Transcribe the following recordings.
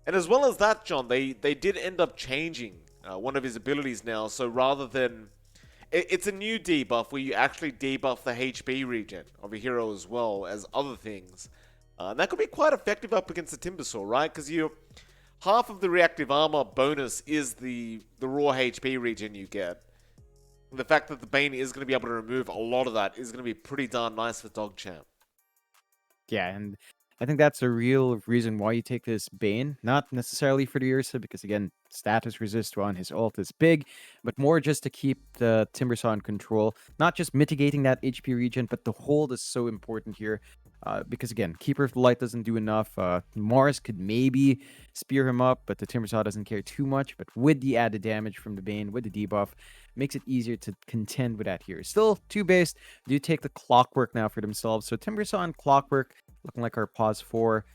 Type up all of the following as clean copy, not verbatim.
And as well as that, John, they did end up changing one of his abilities now. So rather than it's a new debuff where you actually debuff the HP regen of a hero as well as other things. And that could be quite effective up against the Timbersaw, right? Because you half of the reactive armor bonus is the raw HP regen you get. And the fact that the Bane is going to be able to remove a lot of that is going to be pretty darn nice for DogChamp. Yeah, and I think that's a real reason why you take this Bane. Not necessarily for the Ursa, because again, status resist on his ult is big, but more just to keep the Timbersaw in control. Not just mitigating that HP regen, but the hold is so important here. Because again, Keeper of the Light doesn't do enough. Mars could maybe spear him up, but the Timbersaw doesn't care too much. But with the added damage from the Bane, with the debuff, makes it easier to contend with that here. Still, TOOBASED do take the Clockwork now for themselves. So Timbersaw and Clockwork, looking like our pause 4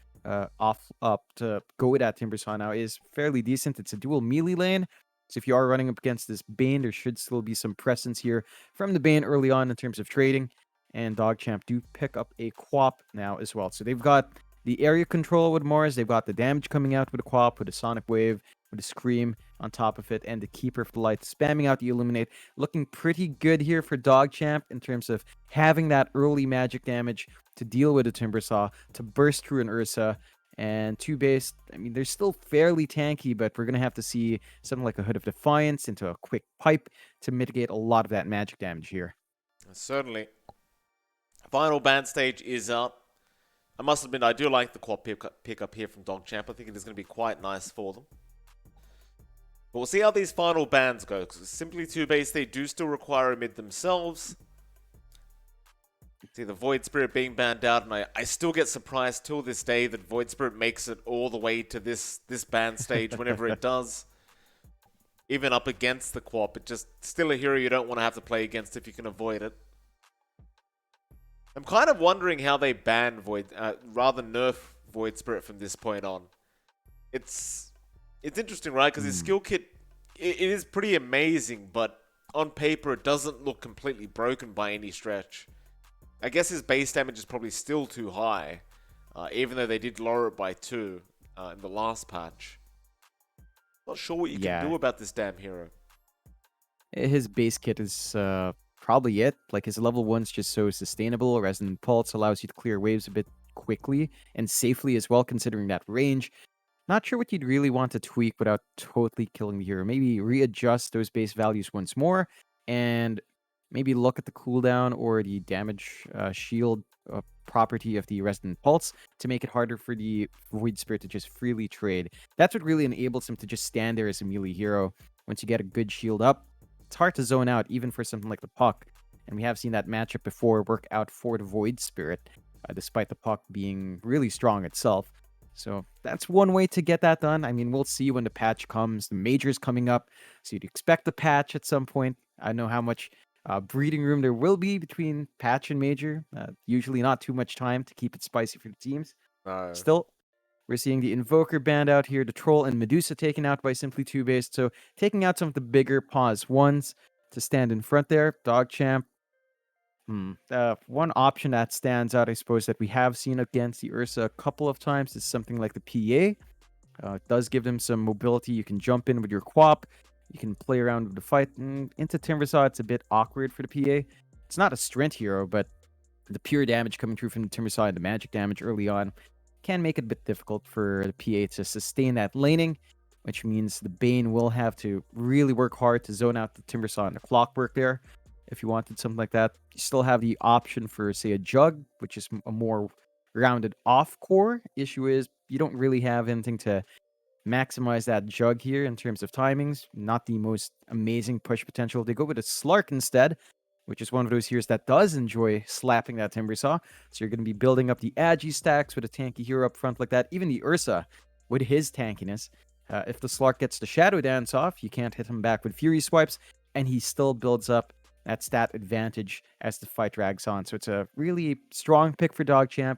off up to go with that Timbersaw now is fairly decent. It's a dual melee lane. So if you are running up against this Bane, there should still be some presence here from the Bane early on in terms of trading. And DogChamp do pick up a Quap now as well. So they've got the area control with Mars. They've got the damage coming out with a Quap, with a Sonic Wave, with a Scream on top of it, and the Keeper of the Light spamming out the Illuminate. Looking pretty good here for DogChamp in terms of having that early magic damage to deal with a Timbersaw, to burst through an Ursa. And TOOBASED, I mean, they're still fairly tanky, but we're going to have to see something like a Hood of Defiance into a quick pipe to mitigate a lot of that magic damage here. Certainly. Final ban stage is up. I must admit, I do like the quad pickup here from DogChamp. I think it is going to be quite nice for them. But we'll see how these final bans go. Because simply TOOBASED, they do still require a mid themselves. See the Void Spirit being banned out, and I still get surprised till this day that Void Spirit makes it all the way to this ban stage whenever it does. Even up against the Quap, it's just still a hero you don't want to have to play against if you can avoid it. I'm kind of wondering how they ban rather nerf Void Spirit from this point on. It's interesting, right? Because his skill kit, it is pretty amazing, but on paper it doesn't look completely broken by any stretch. I guess his base damage is probably still too high, even though they did lower it by 2 in the last patch. Not sure what you can do about this damn hero. His base kit is probably it. Like his level 1's just so sustainable. Resonant Pulse allows you to clear waves a bit quickly and safely as well, considering that range. Not sure what you'd really want to tweak without totally killing the hero. Maybe readjust those base values once more and maybe look at the cooldown or the damage shield property of the Resonant Pulse to make it harder for the Void Spirit to just freely trade. That's what really enables him to just stand there as a melee hero. Once you get a good shield up, it's hard to zone out even for something like the Puck. And we have seen that matchup before work out for the Void Spirit, despite the Puck being really strong itself. So that's one way to get that done. I mean, we'll see when the patch comes. The major's coming up, so you'd expect the patch at some point. I don't know how much breeding room there will be between patch and major. Usually not too much time to keep it spicy for the teams. No. Still, we're seeing the Invoker banned out here, the Troll and Medusa taken out by simply TOOBASED. So taking out some of the bigger pause 1s to stand in front there. DogChamp. One option that stands out, I suppose, that we have seen against the Ursa a couple of times is something like the PA. It does give them some mobility. You can jump in with your Quap. You can play around with the fight. Into Timbersaw, it's a bit awkward for the PA. It's not a strength hero, but the pure damage coming through from the Timbersaw and the magic damage early on can make it a bit difficult for the PA to sustain that laning, which means the Bane will have to really work hard to zone out the Timbersaw and the Clockwork there. If you wanted something like that, you still have the option for, say, a Jug, which is a more rounded off core. Issue is you don't really have anything to maximize that Jug here in terms of timings. Not the most amazing push potential. They go with a Slark instead, which is one of those heroes that does enjoy slapping that Timbersaw. So you're going to be building up the Aegis stacks with a tanky hero up front like that. Even the Ursa with his tankiness. If the Slark gets the Shadow Dance off, you can't hit him back with Fury Swipes, and he still builds up that stat advantage as the fight drags on. So it's a really strong pick for DogChamp.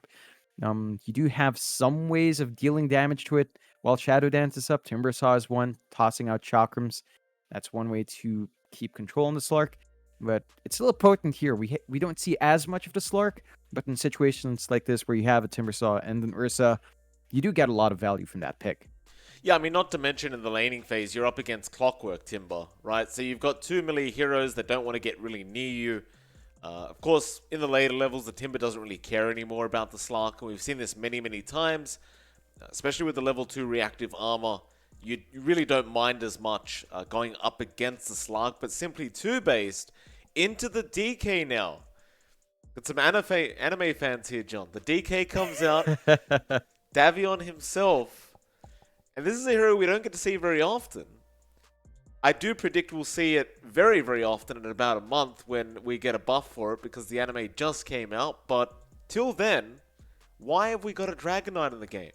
You do have some ways of dealing damage to it while Shadow Dance is up. Timbersaw is one, tossing out Chakrams. That's one way to keep control on the Slark. But it's still potent here. We don't see as much of the Slark, but in situations like this where you have a Timbersaw and an Ursa, you do get a lot of value from that pick. Yeah, I mean, not to mention in the laning phase, you're up against Clockwork Timber, right? So you've got 2 melee heroes that don't want to get really near you. Of course, in the later levels, the Timber doesn't really care anymore about the Slark, and we've seen this many, many times, especially with the level 2 reactive armor. You really don't mind as much going up against the Slark, but simply 2-based into the DK now. Got some anime fans here, John. The DK comes out, Davion himself, and this is a hero we don't get to see very often. I do predict we'll see it very, very often in about a month when we get a buff for it because the anime just came out. But till then, why have we got a Dragon Knight in the game?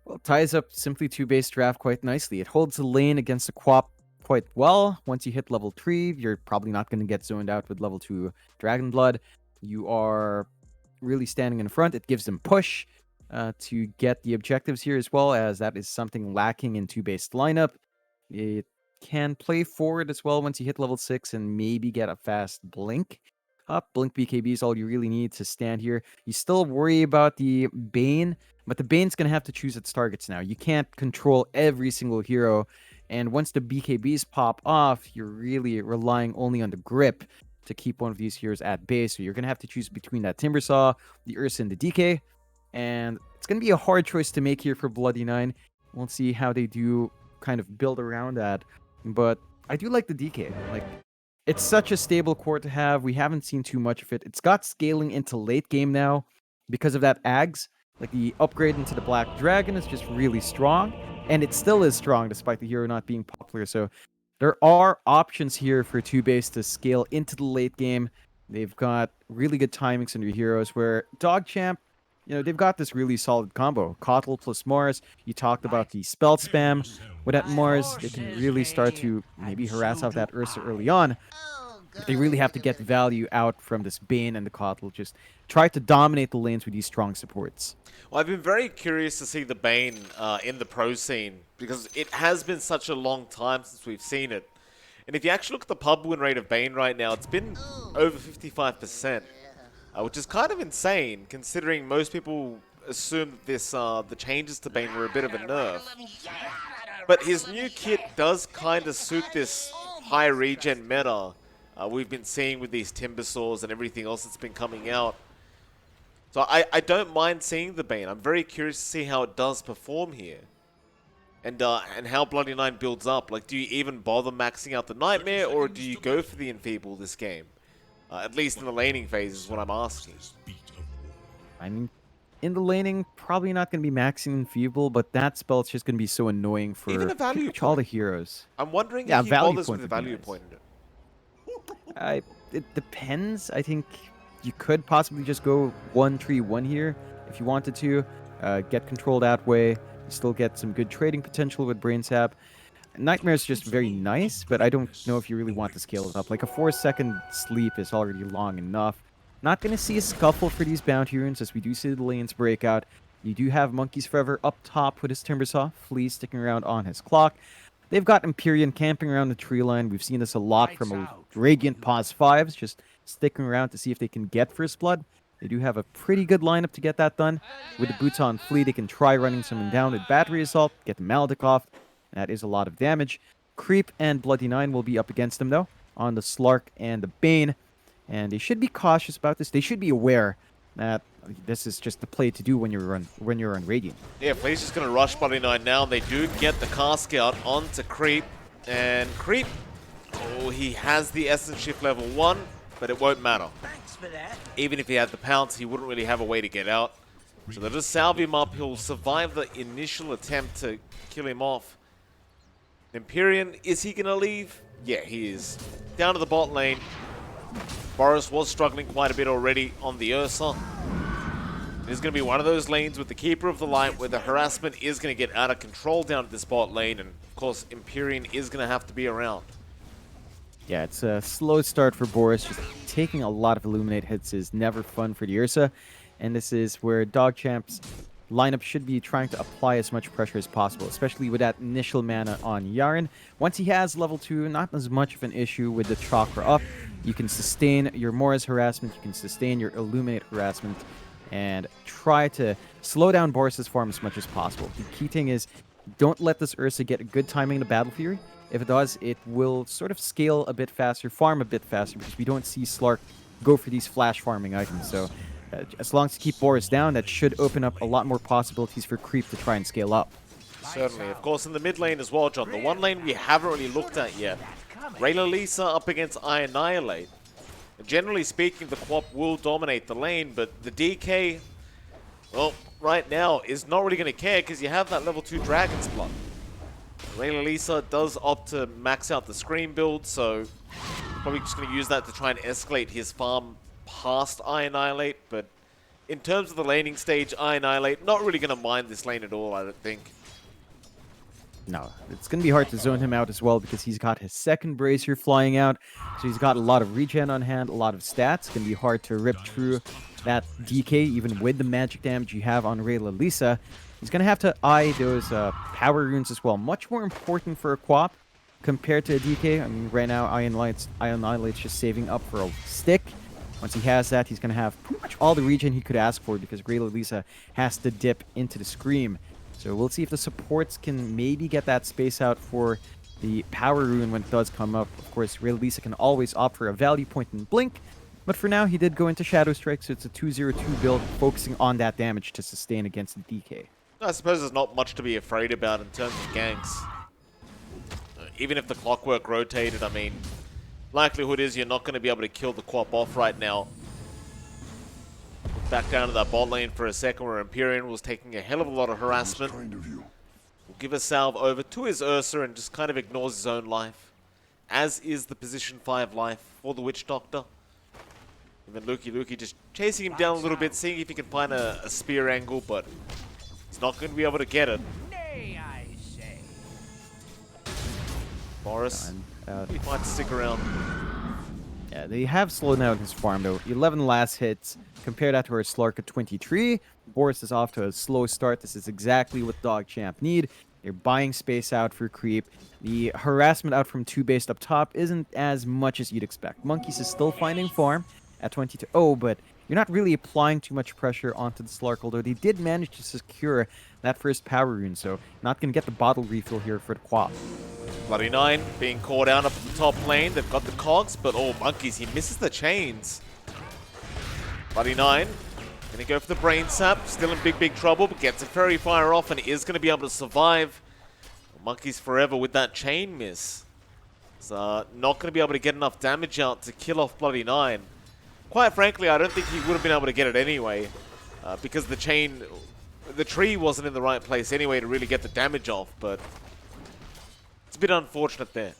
Well, it ties up simply 2-base draft quite nicely. It holds the lane against the Quap quite well. Once you hit level 3, you're probably not going to get zoned out with level 2 Dragon Blood. You are really standing in front. It gives them push to get the objectives here as well, as that is something lacking in 2-based lineup. It can play forward as well once you hit level 6 and maybe get a fast blink up. Blink BKB is all you really need to stand here. You still worry about the Bane, but the Bane's going to have to choose its targets now. You can't control every single hero, and once the BKBs pop off, you're really relying only on the grip to keep one of these heroes at base. So you're going to have to choose between that Timbersaw, the Ursa, and the DK, and it's going to be a hard choice to make here for Bloody 9. We'll see how they do kind of build around that, but I do like the DK. Like, it's such a stable core to have. We haven't seen too much of it. It's got scaling into late game now because of that Ags. Like, the upgrade into the Black Dragon is just really strong, and it still is strong despite the hero not being popular. So there are options here for 2-base to scale into the late game. They've got really good timings on your heroes, where DogChamp, they've got this really solid combo. Kotl plus Mars. You talked about the spell spam. With that Mars, they can really start to maybe harass out that Ursa early on. But they really have to get value out from this Bane and the Kotl. Just try to dominate the lanes with these strong supports. Well, I've been very curious to see the Bane in the pro scene because it has been such a long time since we've seen it. And if you actually look at the pub win rate of Bane right now, it's been over 55%. Which is kind of insane, considering most people assume that this the changes to Bane were a bit of a nerf. But his new kit does kind of suit this high regen meta we've been seeing with these Timbersaws and everything else that's been coming out. So I don't mind seeing the Bane. I'm very curious to see how it does perform here. And how Bloody 9 builds up. Like, do you even bother maxing out the Nightmare, or do you go for the Enfeeble this game? At least in the laning phase is what I'm asking. I mean, in the laning, probably not going to be maxing Enfeeble, but that spell is just going to be so annoying for even a value point. All the heroes. I'm wondering if he bothers with a value point in it. It depends. I think you could possibly just go 1-3-1 here if you wanted to. Get control that way. You still get some good trading potential with Brain Sap. Nightmare is just very nice, but I don't know if you really want to scale it up. Like, a 4-second sleep is already long enough. Not going to see a scuffle for these bounty runes as we do see the lanes break out. You do have Monkeys Forever up top with his Timbersaw. Flea sticking around on his clock. They've got Empyrean camping around the tree line. We've seen this a lot from Radiant Pause 5s, just sticking around to see if they can get First Blood. They do have a pretty good lineup to get that done. With the boots on Flea, they can try running someone down with Battery Assault, get the Maledic off. That is a lot of damage. Creep and Bloody 9 will be up against them, though, on the Slark and the Bane. And they should be cautious about this. They should be aware that this is just the play to do when you're on Radiant. Yeah, Flea's just going to rush Bloody 9 now. They do get the cask out onto Creep. And Creep, oh, he has the Essence Shift level 1, but it won't matter. Thanks for that. Even if he had the pounce, he wouldn't really have a way to get out. So they'll just salve him up. He'll survive the initial attempt to kill him off. Empyrean, is he going to leave? Yeah, he is. Down to the bot lane. Boris was struggling quite a bit already on the Ursa. It's going to be one of those lanes with the Keeper of the Light where the harassment is going to get out of control down at this bot lane. And, of course, Empyrean is going to have to be around. Yeah, it's a slow start for Boris. Just taking a lot of Illuminate hits is never fun for the Ursa. And this is where DogChamp's lineup should be trying to apply as much pressure as possible, especially with that initial mana on Yaren. Once he has level 2, not as much of an issue with the Chakra up. You can sustain your Morris harassment, you can sustain your Illuminate harassment, and try to slow down Boris's farm as much as possible. The key thing is don't let this Ursa get a good timing in the Battle Fury. If it does, it will sort of scale a bit faster, farm a bit faster, because we don't see Slark go for these flash farming items. So as long as you keep Boris down, that should open up a lot more possibilities for Creep to try and scale up. Certainly. Of course, in the mid lane as well, John. The one lane we haven't really looked at yet. Rayla Lisa up against Annihilate. Generally speaking, the Quap will dominate the lane, but the DK, well, right now is not really going to care because you have that level 2 Dragon's Blood. Rayla Lisa does opt to max out the Scream build, so probably just going to use that to try and escalate his farm past Annihilate, but in terms of the laning stage, Annihilate not really going to mind this lane at all, I don't think. No, it's going to be hard to zone him out as well because he's got his second Brazier flying out. So he's got a lot of regen on hand, a lot of stats. It's going to be hard to rip through that DK, even with the magic damage you have on Rayla Lisa. He's going to have to eye those power runes as well. Much more important for a Quap compared to a DK. I mean, right now, Annihilate's just saving up for a stick. Once he has that, he's going to have pretty much all the regen he could ask for because Rayla Lisa has to dip into the Scream. So we'll see if the supports can maybe get that space out for the power rune when it does come up. Of course, Rayla Lisa can always opt for a value point and blink, but for now he did go into Shadow Strike, so it's a 2-0-2 build focusing on that damage to sustain against the DK. I suppose there's not much to be afraid about in terms of ganks. Even if the clockwork rotated, I mean, likelihood is you're not going to be able to kill the Quap off right now. Back down to that bot lane for a second where Empyrean was taking a hell of a lot of harassment. We'll give a salve over to his Ursa and just kind of ignores his own life. As is the position 5 life for the Witch Doctor. Even Lukey just chasing him down a little bit, seeing if he can find a spear angle, but he's not going to be able to get it. Boris, he might stick around. Yeah, they have slowed down his farm though. 11 last hits. Compare that to our Slark at 23. Boris is off to a slow start. This is exactly what DogChamp need. They're buying space out for Creep. The harassment out from TOOBASED up top isn't as much as you'd expect. Monkeys is still finding farm at 22. Oh, but you're not really applying too much pressure onto the Slark, although they did manage to secure that first power rune, so not going to get the bottle refill here for the Quap. Bloody Nine being caught out up at the top lane. They've got the cogs, but oh, Monkeys, he misses the chains. Bloody Nine gonna go for the brain sap. Still in big trouble, but gets a fairy fire off and is gonna be able to survive. Monkeys forever with that chain miss. He's not gonna be able to get enough damage out to kill off Bloody Nine. Quite frankly, I don't think he would have been able to get it anyway, because the tree wasn't in the right place anyway to really get the damage off. But it's a bit unfortunate there.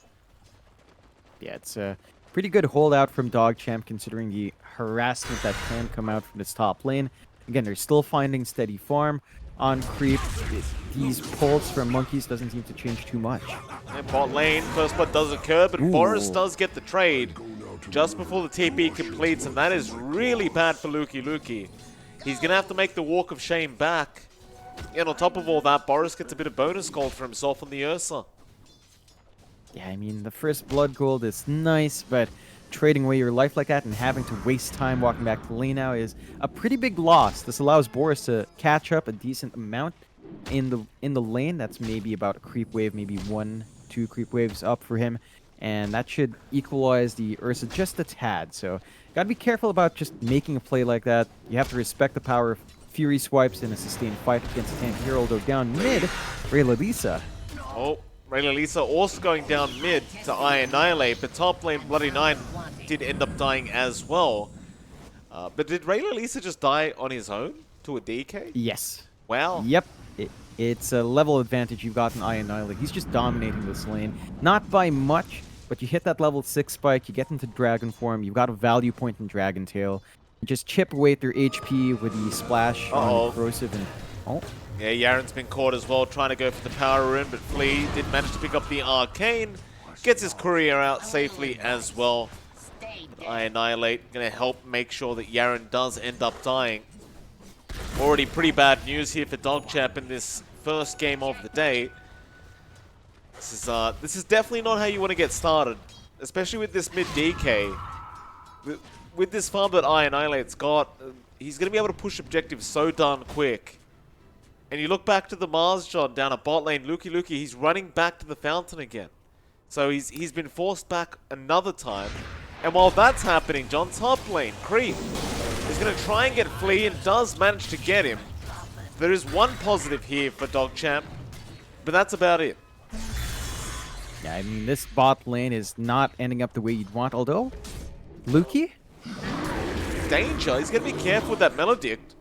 Yeah, it's a pretty good holdout from DogChamp considering the harassment that can come out from this top lane. Again, they're still finding steady farm on Creep. These pulls from Monkeys doesn't seem to change too much. And bot lane, first blood does occur, but Ooh. Boris does get the trade just before the TP completes, and that is really bad for Lukey. He's going to have to make the walk of shame back. And on top of all that, Boris gets a bit of bonus gold for himself on the Ursa. Yeah, I mean, the first blood gold is nice, but trading away your life like that and having to waste time walking back to lane now is a pretty big loss. This allows Boris to catch up a decent amount in the lane. That's maybe about a creep wave, maybe 1-2 creep waves up for him, and that should equalize the Ursa just a tad. So gotta be careful about just making a play like that. You have to respect the power of Fury swipes in a sustained fight against a tank hero, although down mid, Rayla Lisa. Oh, Rayla Lisa also going down mid to Annihilate, but top lane Bloody Nine did end up dying as well. But did Rayla Lisa just die on his own to a DK? Yes. Wow. Yep. It's a level advantage you've got in Annihilate. He's just dominating this lane. Not by much, but you hit that level 6 spike, you get into Dragon form, you've got a value point in Dragon Tail. You just chip away at their HP with the splash on Corrosive and... Oh. Yeah, Yaren's been caught as well, trying to go for the power rune, but Flea did manage to pick up the Arcane. Gets his courier out safely as well. Annihilate gonna help make sure that Yaren does end up dying. Already pretty bad news here for DogChamp in this first game of the day. This is definitely not how you want to get started, especially with this mid DK. With this farm that Annihilate's got, he's going to be able to push objectives so darn quick. And you look back to the Mars John down at bot lane, Luki, he's running back to the fountain again. So he's been forced back another time. And while that's happening, John, top lane, Creep, is going to try and get Flea and does manage to get him. There is one positive here for DogChamp, but that's about it. Yeah, I mean, this bot lane is not ending up the way you'd want, although, Luki? Danger, he's going to be careful with that Melodict.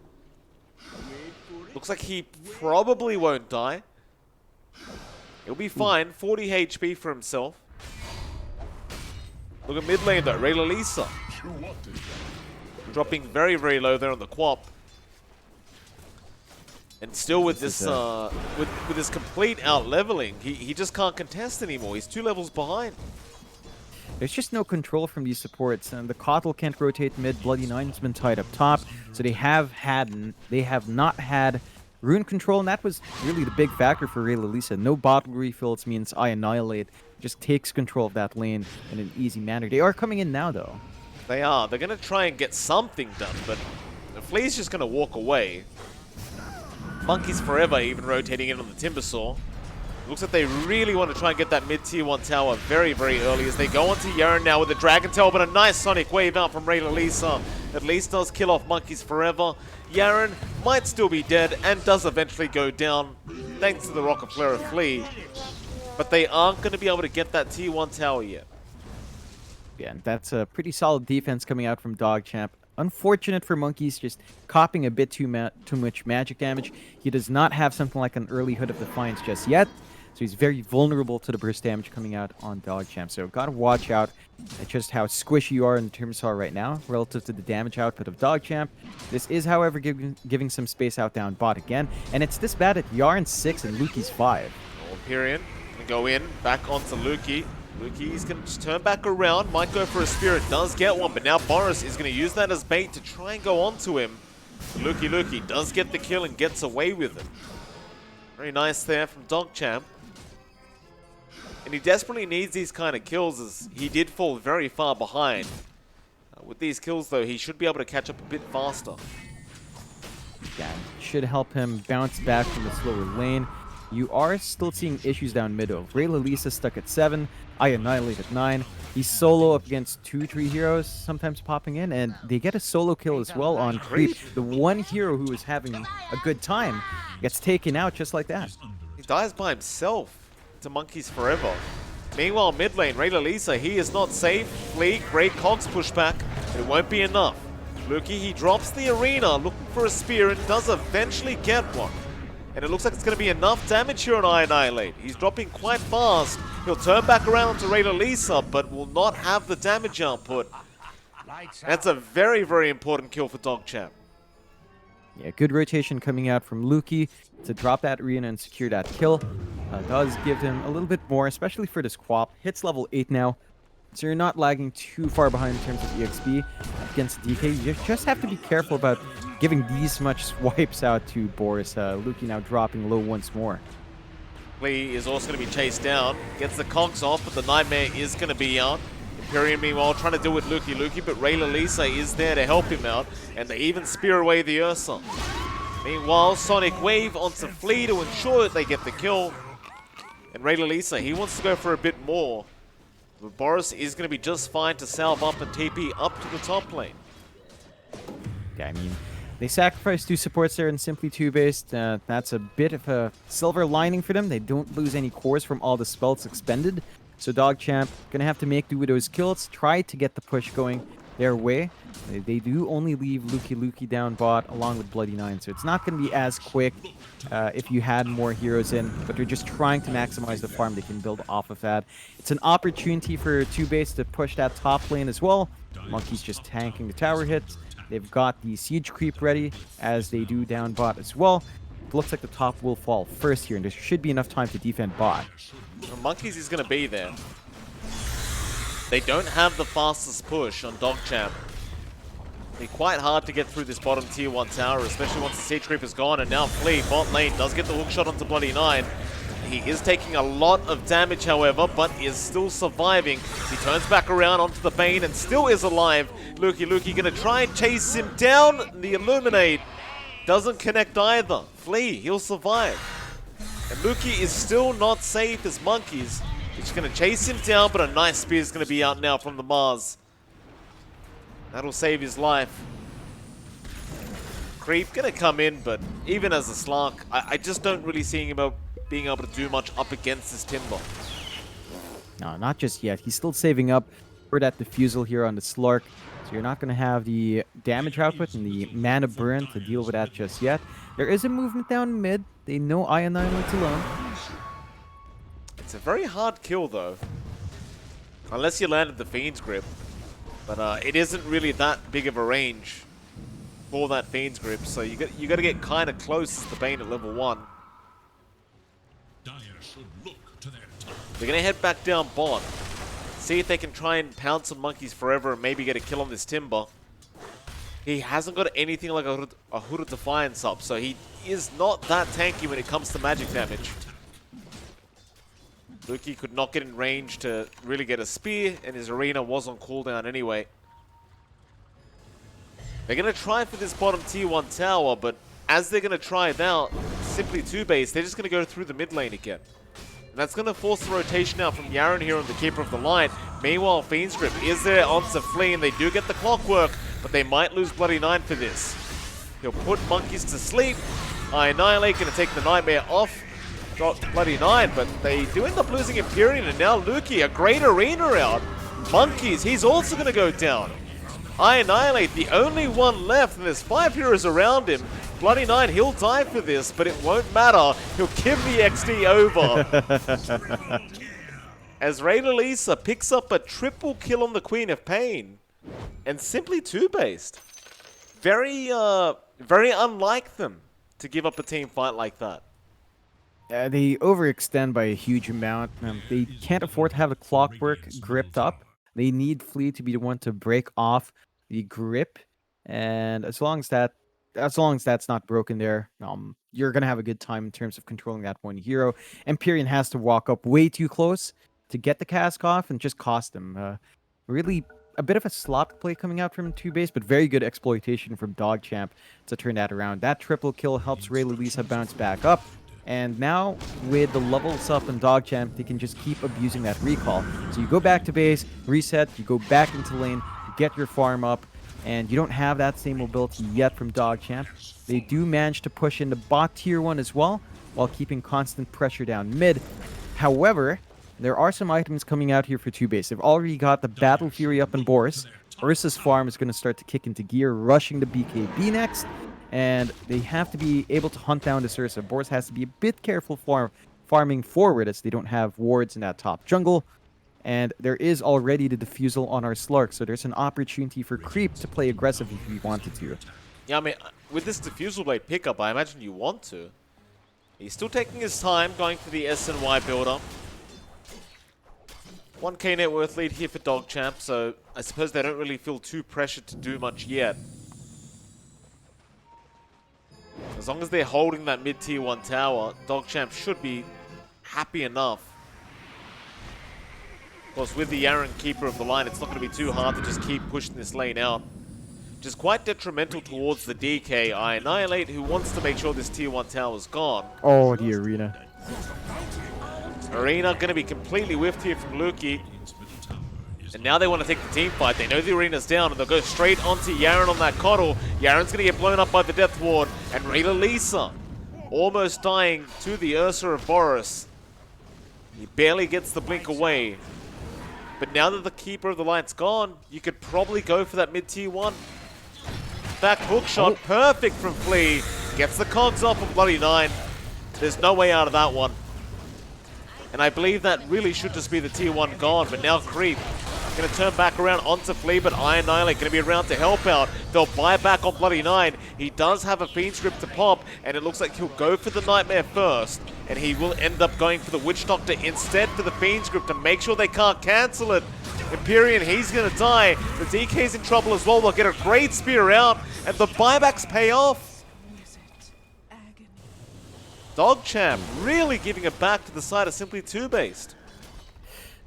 Looks like he probably won't die. He'll be fine, 40 HP for himself. Look at mid lane though, Ray Lalisa. Dropping very, very low there on the Quap. And still with this with this complete out leveling, he just can't contest anymore. He's 2 levels behind. There's just no control from these supports, and the Kotl can't rotate mid. Bloody Nine's been tied up top, so they have not had rune control, and that was really the big factor for Ray Lalisa. No bottle refills means I Annihilate just takes control of that lane in an easy manner. They are coming in now, though. They are. They're going to try and get something done, but the Flea's just going to walk away. Monkey's Forever even rotating in on the Timbersaw. Looks like they really want to try and get that mid-tier 1 tower very, very early as they go onto Yaren now with the Dragon Tail, but a nice Sonic Wave out from Ray Lalisa. At least does kill off Monkeys Forever. Yaren might still be dead and does eventually go down thanks to the Rocket Flare of Flea. But they aren't going to be able to get that tier 1 tower yet. Yeah, and that's a pretty solid defense coming out from DogChamp. Unfortunate for Monkeys, just copying a bit too much magic damage. He does not have something like an early Hood of Defiance just yet, so he's very vulnerable to the burst damage coming out on DogChamp. So gotta watch out at just how squishy you are in the Timbersaw right now relative to the damage output of DogChamp. This is, however, giving some space out down bot again, and it's this bad at Yaren's 6 and Luki's 5. Empyrean gonna go in, back onto Luki. Luki's going to just turn back around, might go for a Spirit, does get one, but now Boris is going to use that as bait to try and go onto him. Luki does get the kill and gets away with it. Very nice there from DogChamp. And he desperately needs these kind of kills as he did fall very far behind. With these kills though, he should be able to catch up a bit faster. Yeah, should help him bounce back from the slower lane. You are still seeing issues down middle. Ray Lalisa stuck at 7. I Annihilate at 9. He's solo up against 2-3 heroes, sometimes popping in, and they get a solo kill as well on Creep. The one hero who is having a good time gets taken out just like that. He dies by himself to Monkeys Forever. Meanwhile, mid lane, Ray Lalisa, he is not safe. Flea, great Cogs pushback, but it won't be enough. Luki, he drops the arena, looking for a spear, and does eventually get one. And it looks like it's going to be enough damage here on I Annihilate. He's dropping quite fast. He'll turn back around to Ray Lalisa, but will not have the damage output. That's a very, very important kill for DogChamp. Yeah, good rotation coming out from Luki to drop that arena and secure that kill. Does give him a little bit more, especially for this Quap. Hits level 8 now, so you're not lagging too far behind in terms of EXP against DK. You just have to be careful about giving these much swipes out to Boris. Luki now dropping low once more. Lee is also going to be chased down. Gets the Cogs off, but the Nightmare is going to be out. Empyrean, meanwhile, trying to deal with Luki, but Ray Lalisa is there to help him out, and they even spear away the Ursa. Meanwhile, Sonic Wave onto Flea to ensure that they get the kill. And Ray Lalisa, he wants to go for a bit more. But Boris is going to be just fine to salve up and TP up to the top lane. Yeah, I mean, they sacrificed 2 supports there and simply TOOBASED. That's a bit of a silver lining for them. They don't lose any cores from all the spells expended. So DogChamp gonna have to make do with those kills, try to get the push going their way. They do only leave Luki down bot along with Bloody Nine, so it's not gonna be as quick if you had more heroes in, but they're just trying to maximize the farm they can build off of that. It's an opportunity for TOOBASED to push that top lane as well. Monkey's just tanking the tower hits. They've got the siege creep ready, as they do down bot as well. It looks like the top will fall first here, and there should be enough time to defend bot. Well, Monkeys is going to be there. They don't have the fastest push on DogChamp. It'll be quite hard to get through this bottom tier 1 tower, especially once the siege creep is gone, and now Flea, bot lane, does get the hookshot onto Bloody Nine. He is taking a lot of damage, however, but is still surviving. He turns back around onto the Bane and still is alive. Lukey gonna try and chase him down. The Illuminate doesn't connect either. Flea, he'll survive. And Lukey is still not safe as Monkeys. He's gonna chase him down, but a nice spear is gonna be out now from the Mars. That'll save his life. Creep gonna come in, but even as a Slark, I just don't really see him being able to do much up against this Timber. No, not just yet. He's still saving up for that defusal here on the Slark. So you're not going to have the damage output and the mana burn to deal with that just yet. There is a movement down mid. They know Annihilate's alone. It's a very hard kill, though. Unless you landed the Fiend's Grip. But it isn't really that big of a range for that Fiend's Grip. So you got to get kind of close as the Bane at level 1. They're going to head back down bot. See if they can try and pounce some Monkeys forever and maybe get a kill on this Timber. He hasn't got anything like a Hood of Defiance up, so he is not that tanky when it comes to magic damage. Lukey could not get in range to really get a spear, and his arena was on cooldown anyway. They're going to try for this bottom tier 1 tower, but as they're going to try it out, simply 2-base, they're just going to go through the mid lane again. And that's going to force the rotation out from Yaren here on the Keeper of the Light. Meanwhile, Fiend's Grip is there onto Flea, and they do get the clockwork, but they might lose Bloody Nine for this. He'll put Monkeys to sleep. Annihilate going to take the Nightmare off. Got Bloody Nine, but they do end up losing Empyrean, and now Lukey, a great arena out. Monkeys, he's also going to go down. Annihilate, the only one left, and there's 5 heroes around him. Bloody Nine, he'll die for this, but it won't matter. He'll give the XD over. As Rayla Lisa picks up a triple kill on the Queen of Pain. And simply 2-based. Very unlike them to give up a team fight like that. They overextend by a huge amount. They can't afford to have the clockwork gripped up. They need Flea to be the one to break off the grip. And as long as that's not broken there, you're going to have a good time in terms of controlling that one hero. Empyrean has to walk up way too close to get the cask off and just cost them. Really a bit of a slot play coming out from 2-base, but very good exploitation from DogChamp to turn that around. That triple kill helps Ray Lisa bounce back up. And now, with the levels up in DogChamp, they can just keep abusing that recall. So you go back to base, reset, you go back into lane, get your farm up, and you don't have that same mobility yet from DogChamp. They do manage to push into bot tier 1 as well, while keeping constant pressure down mid. However, there are some items coming out here for 2-base. They've already got the Battle Fury up in Boris. Ursa's farm is going to start to kick into gear, rushing the BKB next. And they have to be able to hunt down this Ursa. Boris has to be a bit careful farming forward as they don't have wards in that top jungle. And there is already the defusal on our Slark, so there's an opportunity for Creep to play aggressive if he wanted to. Yeah, I mean, with this defusal blade pickup, I imagine you want to. He's still taking his time, going for the SNY build-up. 1k net worth lead here for DogChamp, so I suppose they don't really feel too pressured to do much yet. As long as they're holding that mid-tier 1 tower, DogChamp should be happy enough. Of course, with the Yaren Keeper of the Line, it's not going to be too hard to just keep pushing this lane out. Which is quite detrimental towards the DK Annihilate, who wants to make sure this tier 1 tower is gone. Oh, the arena. Arena going to be completely whiffed here from Lukey. And now they want to take the team fight. They know the arena's down, and they'll go straight onto Yaren on that Coddle. Yaren's going to get blown up by the Death Ward. And Rayla Lisa almost dying to the Ursa of Boris. He barely gets the blink away. But now that the Keeper of the Light's gone, you could probably go for that mid-tier 1. Back hook shot, perfect from Flea. Gets the cogs off of Bloody Nine. There's no way out of that one. And I believe that really should just be the tier 1 gone, but now Creep going to turn back around onto Flea, but Annihilate going to be around to help out. They'll buy back on Bloody Nine. He does have a Fiend's Grip to pop, and it looks like he'll go for the Nightmare first, and he will end up going for the Witch Doctor instead for the Fiend's Grip to make sure they can't cancel it. Empyrean, he's going to die. The DK's in trouble as well. They'll get a great spear out, and the buybacks pay off. DogChamp really giving it back to the side of simply TOOBASED.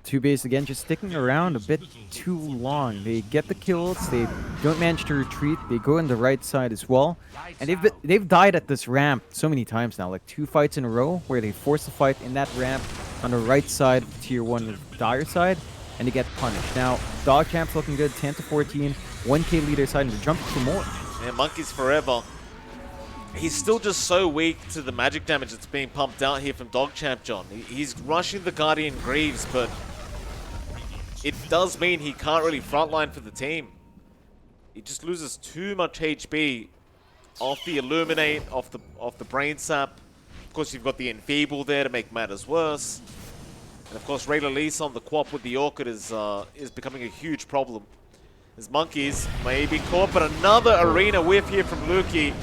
TOOBASED again just sticking around a bit too long. They get the kills, they don't manage to retreat, they go in the right side as well. And they've died at this ramp so many times now, like 2 fights in a row where they force a fight in that ramp on the right side of tier 1 dire side, and they get punished. Now, DogChamp's looking good, 10 to 14, 1k leader side, and they're jumping for more. Yeah, Monkeys forever. He's still just so weak to the magic damage that's being pumped out here from DogChamp, John. He's rushing the Guardian Greaves, but it does mean he can't really frontline for the team. He just loses too much HP off the Illuminate, off the Brain Sap. Of course, you've got the Enfeeble there to make matters worse. And of course, Ray Lelease on the Quap with the Orchid is becoming a huge problem. His Monkeys may be caught, but another arena whiff here from Lukey.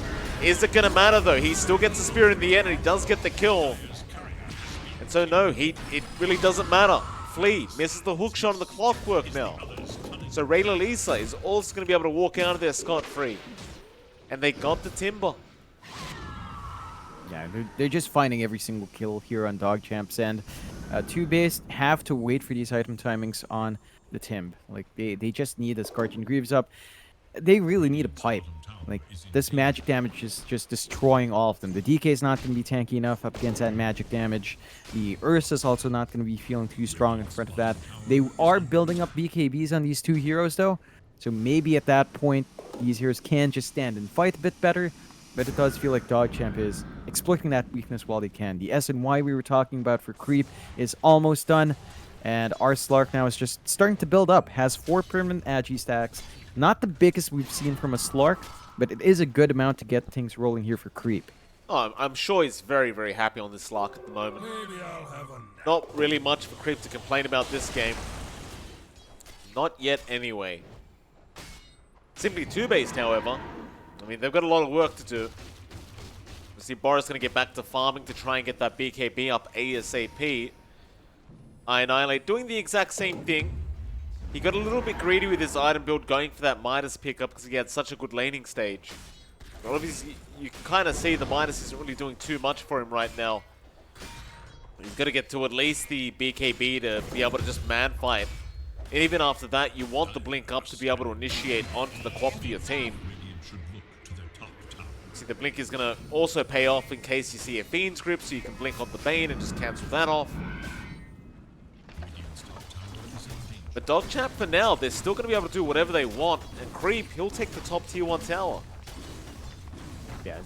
Is it going to matter, though? He still gets the Spear in the end, and he does get the kill. And so, no, it really doesn't matter. Flea misses the hook shot on the Clockwork now. So Ray Lelease is also going to be able to walk out of there scot-free. And they got the Timber. Yeah, they're just finding every single kill here on DogChamp's end. TOOBASED have to wait for these item timings on the Timb. Like, they just need this Guardian Greaves up. They really need a pipe. Like, this magic damage is just destroying all of them. The DK is not going to be tanky enough up against that magic damage. The Ursa's also not going to be feeling too strong in front of that. They are building up BKBs on these 2 heroes, though. So maybe at that point, these heroes can just stand and fight a bit better. But it does feel like DogChamp is exploiting that weakness while they can. The SNY we were talking about for creep is almost done. And our Slark now is just starting to build up. Has 4 permanent Agi stacks. Not the biggest we've seen from a Slark, but it is a good amount to get things rolling here for creep. Oh, I'm sure he's very, very happy on this Slark at the moment. Not really much for creep to complain about this game. Not yet, anyway. Simply TOOBASED, however. I mean, they've got a lot of work to do. We see Boris going to get back to farming to try and get that BKB up ASAP. Annihilate doing the exact same thing. He got a little bit greedy with his item build going for that Midas pickup because he had such a good laning stage. But obviously, you can kind of see the Midas isn't really doing too much for him right now. He's got to get to at least the BKB to be able to just man fight. And even after that, you want the blink up to be able to initiate onto the Quap for your team. See, the blink is going to also pay off in case you see a Fiend's Grip, so you can blink on the Bane and just cancel that off. But DogChamp, for now, they're still going to be able to do whatever they want. And Creep, he'll take the top tier 1 tower. Yeah.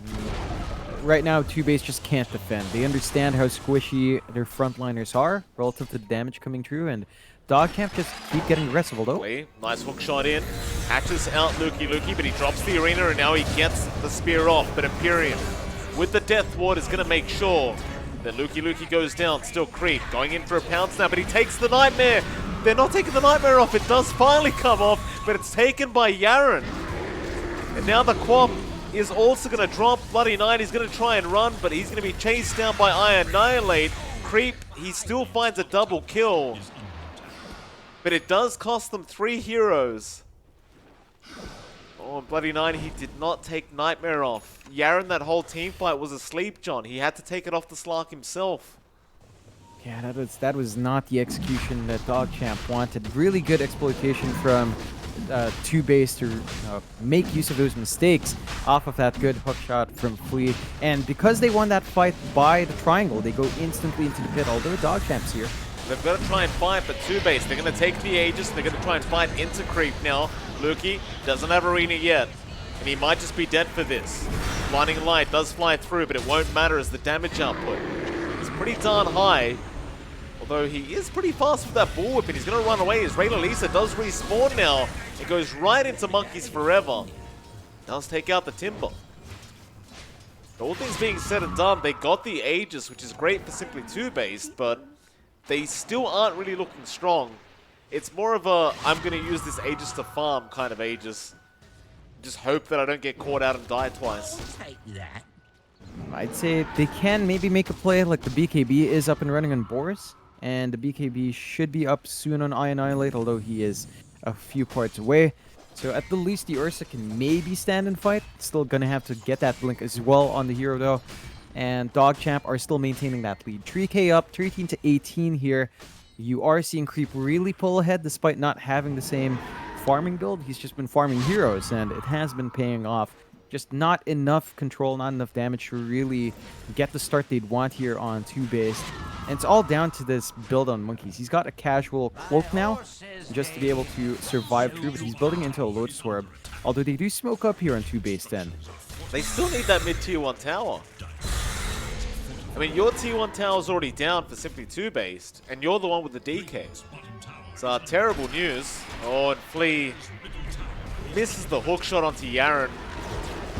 Right now, TOOBASED just can't defend. They understand how squishy their frontliners are relative to the damage coming through, and DogChamp just keep getting aggressive, although. Nice hook shot in. Hatches out Lukey, but he drops the arena, and now he gets the spear off. But Imperium, with the Death Ward, is going to make sure that Lukey goes down. Still Creep, going in for a pounce now, but he takes the Nightmare. They're not taking the Nightmare off. It does finally come off, but it's taken by Yaren. And now the Quap is also going to drop. Bloody Knight is going to try and run, but he's going to be chased down by Annihilate. Creep, he still finds a double kill. But it does cost them 3 heroes. Oh, Bloody Knight, he did not take Nightmare off. Yaren, that whole team fight was asleep, John. He had to take it off the Slark himself. Yeah, that was not the execution that DogChamp wanted. Really good exploitation from TOOBASED to make use of those mistakes off of that good hook shot from Flea. And because they won that fight by the triangle, they go instantly into the pit, although DogChamp's here. They've got to try and fight, but TOOBASED, they're going to take the Aegis, they're going to try and fight into Creep now. Lukey doesn't have arena yet, and he might just be dead for this. Blinding Light does fly through, but it won't matter as the damage output is pretty darn high. Although he is pretty fast with that bullwhip, and he's going to run away as Ray Lelease does respawn now. It goes right into Monkeys Forever. Does take out the Timber. All things being said and done, they got the Aegis, which is great for simply TOOBASED, but they still aren't really looking strong. It's more of a, I'm going to use this Aegis to farm kind of Aegis. Just hope that I don't get caught out and die twice. Take that. I'd say they can maybe make a play, like the BKB is up and running on Boris. And the BKB should be up soon on Annihilate, although he is a few parts away. So at the least the Ursa can maybe stand and fight. Still gonna have to get that blink as well on the hero though. and DogChamp are still maintaining that lead. 3k up, 13 to 18 here. You are seeing Creep really pull ahead despite not having the same farming build. He's just been farming heroes, and it has been paying off. Just not enough control, not enough damage to really get the start they'd want here on TOOBASED. And it's all down to this build on Monkeys. He's got a casual cloak now, just to be able to survive through, but he's building into a Lotus Orb. Although they do smoke up here on TOOBASED end. They still need that mid-tier 1 tower. I mean, your tier 1 tower's already down for simply TOOBASED, and you're the one with the DK. So, terrible news. Oh, and Flea misses the hook shot onto Yaren.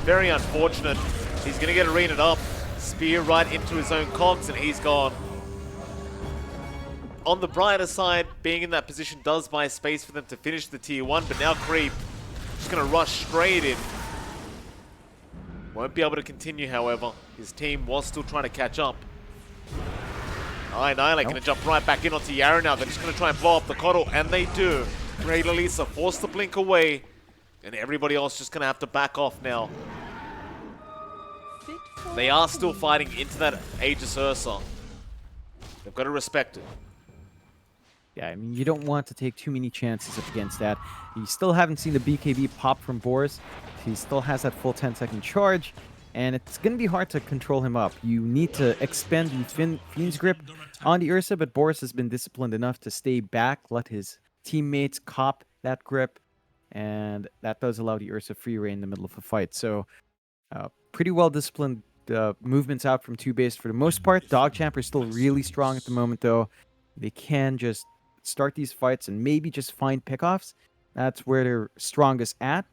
Very unfortunate. He's going to get arenaed up. Spear right into his own cogs, and he's gone. On the brighter side, being in that position does buy space for them to finish the tier 1, but now Creep just going to rush straight in. Won't be able to continue, however. His team was still trying to catch up. Annihilate going to jump right back in onto Yara now. They're just going to try and blow up the Coddle, and they do. Great Elisa forced to blink away, and everybody else just going to have to back off now. They are still fighting into that Aegis Ursa. They've got to respect it. Yeah, I mean, you don't want to take too many chances up against that. You still haven't seen the BKB pop from Boris. He still has that full 10-second charge, and it's going to be hard to control him up. You need to expend the Fiend's Grip on the Ursa, but Boris has been disciplined enough to stay back, let his teammates cop that grip, and that does allow the Ursa free reign in the middle of a fight. So, pretty well disciplined movements out from TOOBASED for the most part. DogChamp are still really strong at the moment, though. They can just start these fights and maybe just find pickoffs. That's where they're strongest at.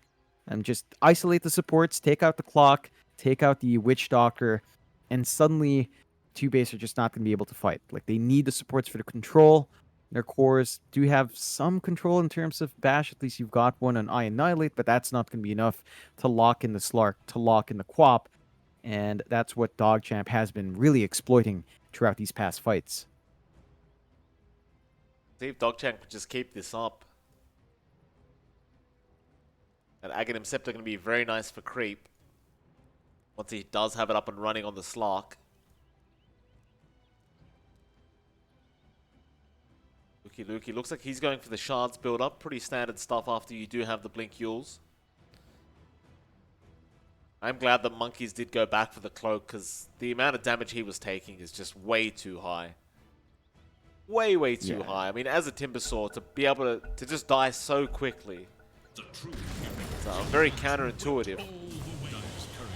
And just isolate the supports, take out the clock, take out the Witch Doctor, and suddenly TOOBASED are just not going to be able to fight. Like, they need the supports for the control. Their cores do have some control in terms of bash. At least you've got one on Annihilate, but that's not going to be enough to lock in the Slark, to lock in the Quap. And that's what DogChamp has been really exploiting throughout these past fights. See if DogChamp could just keep this up. And Aghanim Scepter going to be very nice for Creep. Once he does have it up and running on the Slark. Lukey looks like he's going for the Shards build up. Pretty standard stuff after you do have the Blink Yules. I'm glad that Monkeys did go back for the Cloak, because the amount of damage he was taking is just way too high. Way too high. I mean, as a Timbersaw, to be able to just die so quickly. It's very counterintuitive.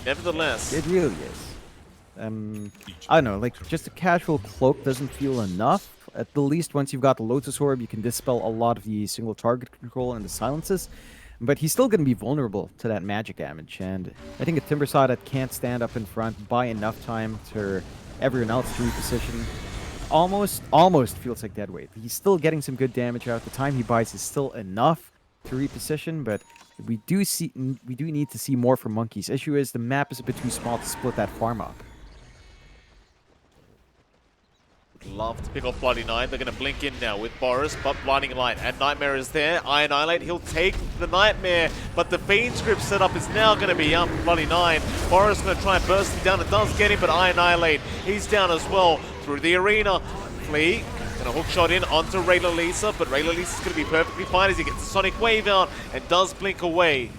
Nevertheless. It really is. I don't know, like, just a casual Cloak doesn't feel enough. At the least, once you've got the Lotus Orb, you can dispel a lot of the single target control and the silences. But he's still going to be vulnerable to that magic damage. And I think a Timbersaw that can't stand up in front, buy enough time for everyone else to reposition, almost feels like deadweight. He's still getting some good damage out. The time he buys is still enough to reposition, but we do need to see more from Monkeys. Issue is the map is a bit too small to split that farm up. Would love to pick off Bloody Nine. They're going to blink in now with Boris, but Blinding Light and Nightmare is there. Annihilate, he'll take the Nightmare, but the Fiend's Grip setup is now going to be up for Bloody Nine. Boris going to try and burst him down. It does get him, but Annihilate, he's down as well through the arena. Flea going to hook shot in onto Rayla Lisa, but Rayla Lisa's going to be perfectly fine as he gets the Sonic Wave out and does blink away.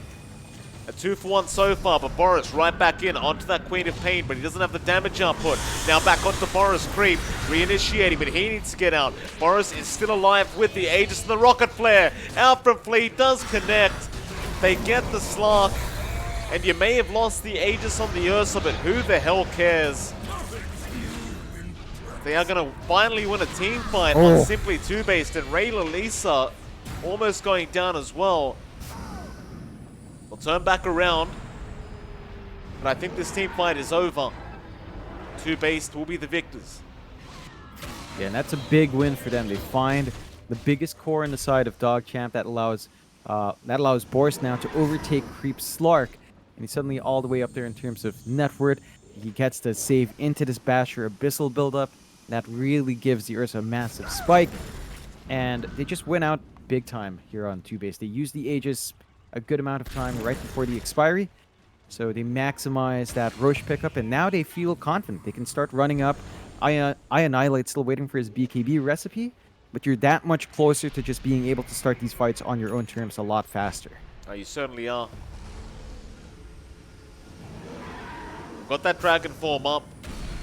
A 2-for-1 so far, but Boris right back in onto that Queen of Pain, but he doesn't have the damage output. Now back onto Boris. Creep reinitiating, but he needs to get out. Boris is still alive with the Aegis and the Rocket Flare. Out from Flea, does connect. They get the Slark, and you may have lost the Aegis on the Ursa, but who the hell cares? They are going to finally win a team fight on simply TOOBASED, and Rayla Lisa almost going down as well. We'll turn back around, but I think this team fight is over. TOOBASED will be the victors. Yeah, and that's a big win for them. They find the biggest core in the side of DogChamp that allows Boris now to overtake Creep Slark, and he's suddenly all the way up there in terms of net worth. He gets to save into this Basher Abyssal buildup. That really gives the Ursa a massive spike, and they just went out big time here on TOOBASED. They used the Aegis a good amount of time right before the expiry. So they maximize that Roche pickup, and now they feel confident. They can start running up. I Annihilate still waiting for his BKB recipe, but you're that much closer to just being able to start these fights on your own terms a lot faster. Oh, you certainly are. Got that dragon form up.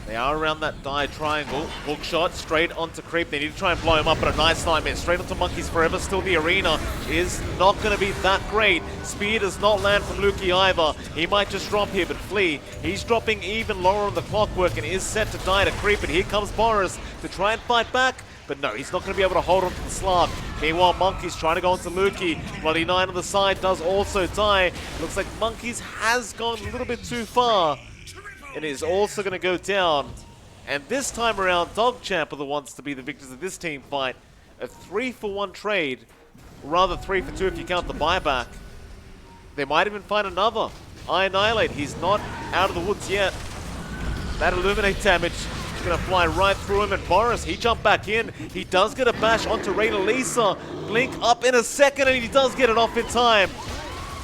They are around that die triangle. Hook shot straight onto Creep. They need to try and blow him up, but a nice nightmare. Straight onto Monkeys Forever. Still the arena is not going to be that great. Speed does not land from Lukey either. He might just drop here, but Flea, he's dropping even lower on the clockwork and is set to die to Creep. And here comes Boris to try and fight back. But no, he's not going to be able to hold on to the Slark. Meanwhile, Monkeys trying to go into Lukey. Bloody 9 on the side does also die. Looks like Monkeys has gone a little bit too far. And is also going to go down. And this time around, DogChamp are the ones to be the victors of this team fight. A 3-for-1 trade. Or rather 3-for-2 if you count the buyback. They might even find another. I Annihilate. He's not out of the woods yet. That Illuminate damage is going to fly right through him. And Boris, he jumped back in. He does get a bash onto Rayna Lisa. Blink up in a second and he does get it off in time.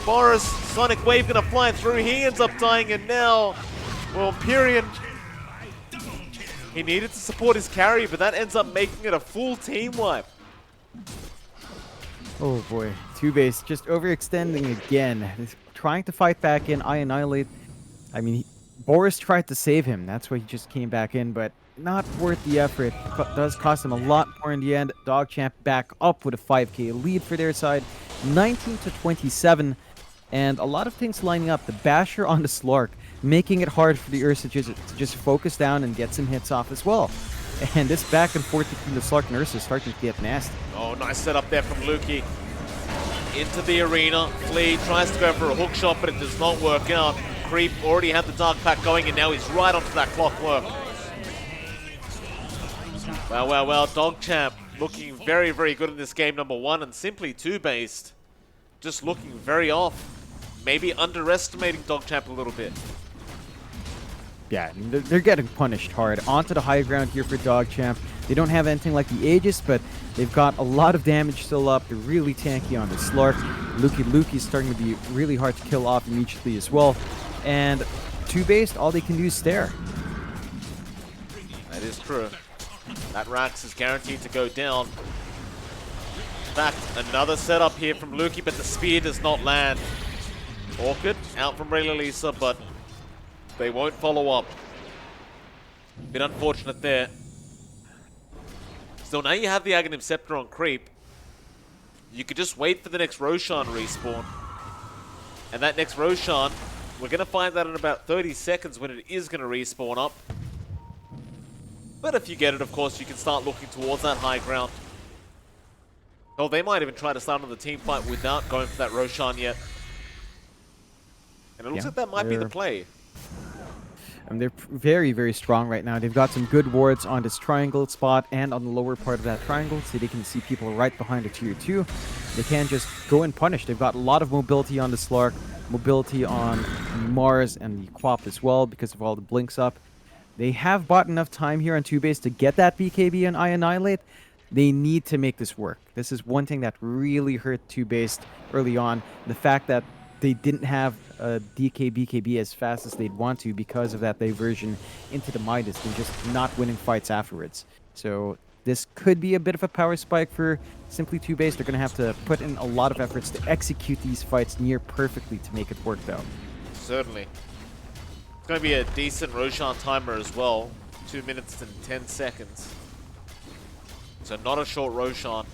Boris, Sonic Wave going to fly through. He ends up dying and now... Well, Empyrean, he needed to support his carry, but that ends up making it a full team wipe. Oh boy, TOOBASED just overextending again. He's trying to fight back in. I Annihilate. I mean, Boris tried to save him. That's why he just came back in, but not worth the effort. Does cost him a lot more in the end. DogChamp back up with a 5k lead for their side. 19-27. And a lot of things lining up. The Basher on the Slark, making it hard for the Ursa to just focus down and get some hits off as well. And this back and forth between the Slark and Ursa is starting to get nasty. Oh, nice setup there from Lukey. Into the arena. Flea tries to go for a hook shot, but it does not work out. Creep already had the Dark Pack going, and now he's right onto that clockwork. Well, well, well. DogChamp looking very, very good in this game, number 1, and simply TOOBASED just looking very off. Maybe underestimating DogChamp a little bit. Yeah, I mean, they're getting punished hard. Onto the high ground here for DogChamp. They don't have anything like the Aegis, but they've got a lot of damage still up. They're really tanky on the Slark. Lukey's starting to be really hard to kill off immediately as well. And TOOBASED, all they can do is stare. That is true. That Rax is guaranteed to go down. In fact, another setup here from Lukey, but the spear does not land. Orchid out from Rayna Lisa, but they won't follow up. Bit unfortunate there. So now you have the Aghanim Scepter on Creep. You could just wait for the next Roshan respawn. And that next Roshan, we're going to find out in about 30 seconds when it is going to respawn up. But if you get it, of course, you can start looking towards that high ground. Oh, they might even try to start on the team fight without going for that Roshan yet. And it looks like that might be the play. And they're very, very strong right now. They've got some good wards on this triangle spot and on the lower part of that triangle, so they can see people right behind the tier 2. They can just go and punish. They've got a lot of mobility on the Slark, mobility on Mars and the Quap as well because of all the blinks up. They have bought enough time here on TOOBASED to get that BKB and I Annihilate. They need to make this work. This is one thing that really hurt TOOBASED early on. The fact that they didn't have a DK BKB as fast as they'd want to because of that diversion into the Midas. They're just not winning fights afterwards. So this could be a bit of a power spike for simply TOOBASED. They're going to have to put in a lot of efforts to execute these fights near perfectly to make it work, though. Certainly. It's going to be a decent Roshan timer as well. 2 minutes and 10 seconds. So not a short Roshan.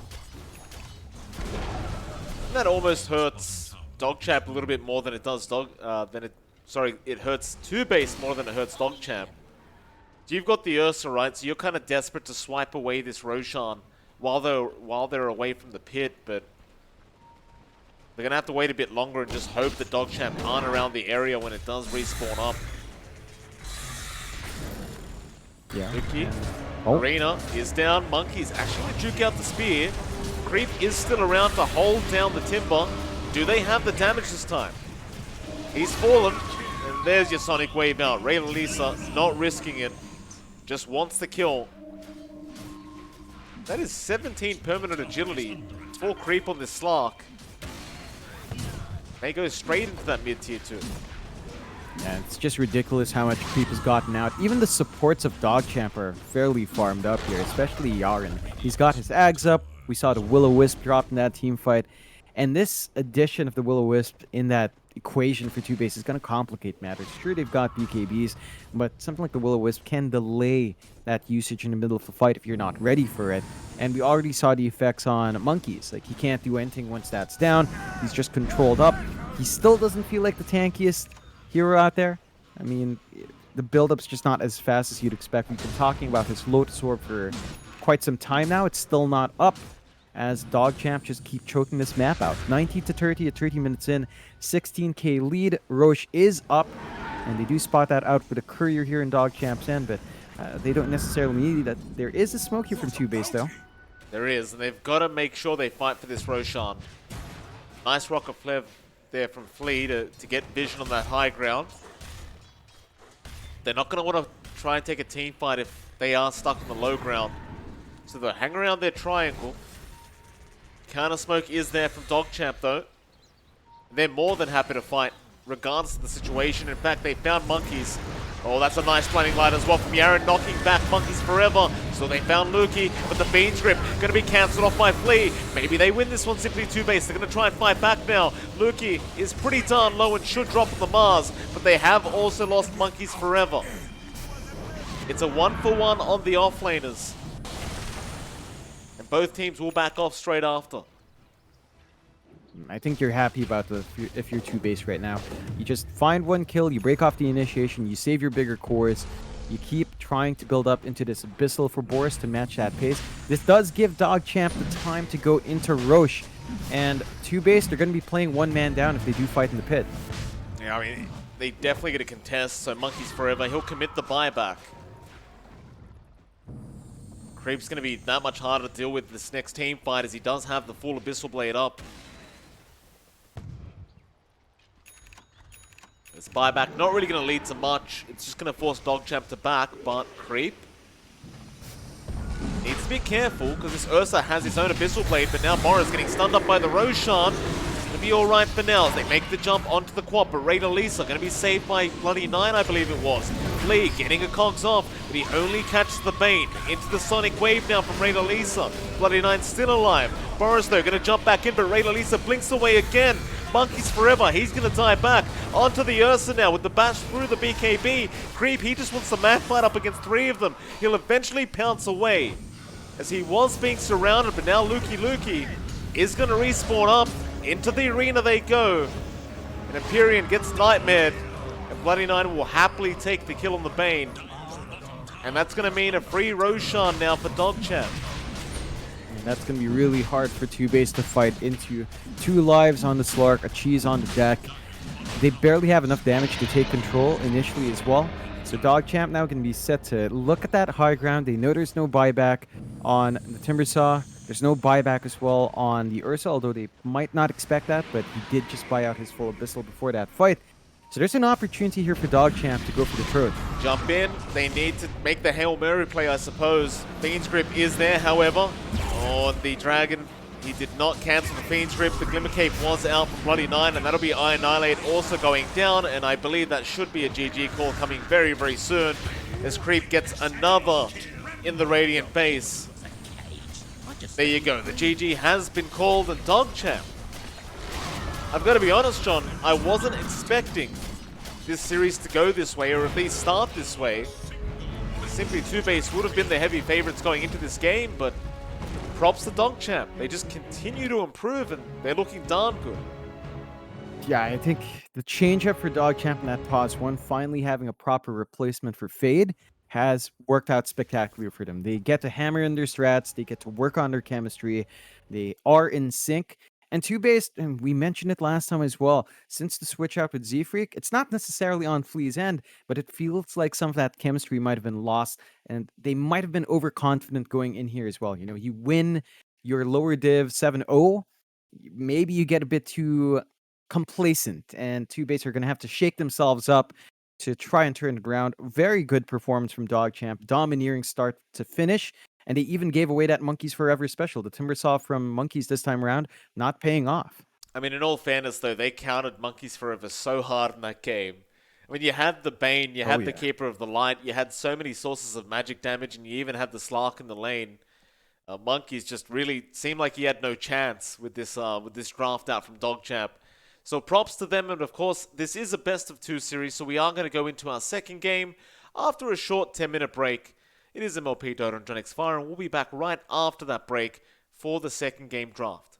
And that almost hurts DogChamp a little bit more than it does it hurts TOOBASED more than it hurts DogChamp. So you've got the Ursa, right? So you're kind of desperate to swipe away this Roshan while they're away from the pit, but they're gonna have to wait a bit longer and just hope that DogChamp aren't around the area when it does respawn up. Yeah. Lukey, Arena is down. Monkey's actually gonna juke out the spear. Creep is still around to hold down the timber. Do they have the damage this time? He's fallen, and there's your Sonic Wave out. Rayna Lisa not risking it, just wants the kill. That is 17 permanent agility for Creep on this Slark. They go straight into that mid-tier 2. Yeah, it's just ridiculous how much creep has gotten out. Even the supports of DogChamp are fairly farmed up here, especially Yaren. He's got his Ags up. We saw the Will-O-Wisp drop in that team fight. And this addition of the Will-O-Wisp in that equation for TOOBASED is going to complicate matters. Sure, they've got BKBs, but something like the Will-O-Wisp can delay that usage in the middle of the fight if you're not ready for it. And we already saw the effects on Monkeys. Like, he can't do anything once that's down. He's just controlled up. He still doesn't feel like the tankiest hero out there. I mean, the build-up's just not as fast as you'd expect. We've been talking about his Lotus Orb for quite some time now. It's still not up, as DogChamp just keep choking this map out. 90 to 30 at 30 minutes in, 16k lead. Roche is up, and they do spot that out with a courier here in DogChamp's end, but they don't necessarily need that. There is a smoke here from TOOBASED, though. There is, and they've got to make sure they fight for this Roshan. Nice rocket flare there from Flea to get vision on that high ground. They're not going to want to try and take a team fight if they are stuck on the low ground. So they'll hang around their triangle. Counter smoke is there from DogChamp though. They're more than happy to fight regardless of the situation. In fact, they found Monkeys. Oh, that's a nice blinding light as well from Yaren, knocking back Monkeys forever. So they found Lukey, but the Fiend's Grip going to be cancelled off by Flea. Maybe they win this one simply TOOBASED. They're going to try and fight back now. Lukey is pretty darn low and should drop on the Mars, but they have also lost Monkeys forever. It's a 1-for-1 on the offlaners. And both teams will back off straight after. I think you're happy about if you're TOOBASED right now. You just find one kill, you break off the initiation, you save your bigger cores, you keep trying to build up into this Abyssal for Boris to match that pace. This does give DogChamp the time to go into Roche, and TOOBASED, they're going to be playing one man down if they do fight in the pit. Yeah, I mean, they definitely get a contest, so Monkeys forever. He'll commit the buyback. Creep's going to be that much harder to deal with this next team fight as he does have the full Abyssal Blade up. This buyback not really going to lead to much. It's just going to force DogChamp to back, but Creep needs to be careful because this Ursa has his own Abyssal Blade, but now Boris getting stunned up by the Roshan. It's going to be alright for now as they make the jump onto the quad, but Raider Lisa going to be saved by Bloody 9, I believe it was. Flea getting a cogs off, but he only catches the Bane into the Sonic Wave now from Raider Lisa. Bloody 9 still alive. Boris though going to jump back in, but Raider Lisa blinks away again. Monkeys forever, he's going to die back. Onto the Ursa now with the bash through the BKB. Creep, he just wants the mad fight up against three of them. He'll eventually pounce away as he was being surrounded, but now Lukey is going to respawn up. Into the arena they go. And Empyrean gets nightmared. And Bloody 9 will happily take the kill on the Bane. And that's going to mean a free Roshan now for DogChamp. And that's going to be really hard for TOOBASED to fight into. 2 lives on the Slark, a cheese on the deck. They barely have enough damage to take control initially as well. So DogChamp now can be set to look at that high ground. They know there's no buyback on the Timbersaw. There's no buyback as well on the Ursa, although they might not expect that, but he did just buy out his full Abyssal before that fight. So there's an opportunity here for DogChamp to go for the throat. Jump in. They need to make the Hail Mary play, I suppose. Fiend's Grip is there, however. Oh, the Dragon, he did not cancel the Fiend's Grip. The Glimmer Cape was out for Bloody 9, and that'll be Annihilate also going down, and I believe that should be a GG call coming very, very soon as Creep gets another in the Radiant base. There you go. The GG has been called, and DogChamp, I've got to be honest, John, I wasn't expecting this series to go this way, or at least start this way. Simply TOOBASED would have been the heavy favorites going into this game, but props to DogChamp. They just continue to improve, and they're looking darn good. Yeah, I think the change-up for DogChamp in that pause one, finally having a proper replacement for Fade, has worked out spectacularly for them. They get to hammer in their strats, they get to work on their chemistry, they are in sync. And TOOBASED, and we mentioned it last time as well, since the switch out with Z-Freak, it's not necessarily on Flea's end, but it feels like some of that chemistry might have been lost, and they might have been overconfident going in here as well. You know, you win your lower div 7-0, maybe you get a bit too complacent, and TOOBASED are going to have to shake themselves up to try and turn it around. Very good performance from DogChamp, domineering start to finish. And they even gave away that Monkeys Forever special. The Timbersaw from Monkeys this time around, not paying off. I mean, in all fairness, though, they counted Monkeys Forever so hard in that game. When you had the Bane, you Oh, had the yeah. Keeper of the Light, you had so many sources of magic damage, and you even had the Slark in the lane. Monkeys just really seemed like he had no chance with this draft out from DogChamp. So props to them, and of course, this is a best of 2 series, so we are going to go into our second game after a short 10-minute break. It is MLP johnxfire, and we'll be back right after that break for the second game draft.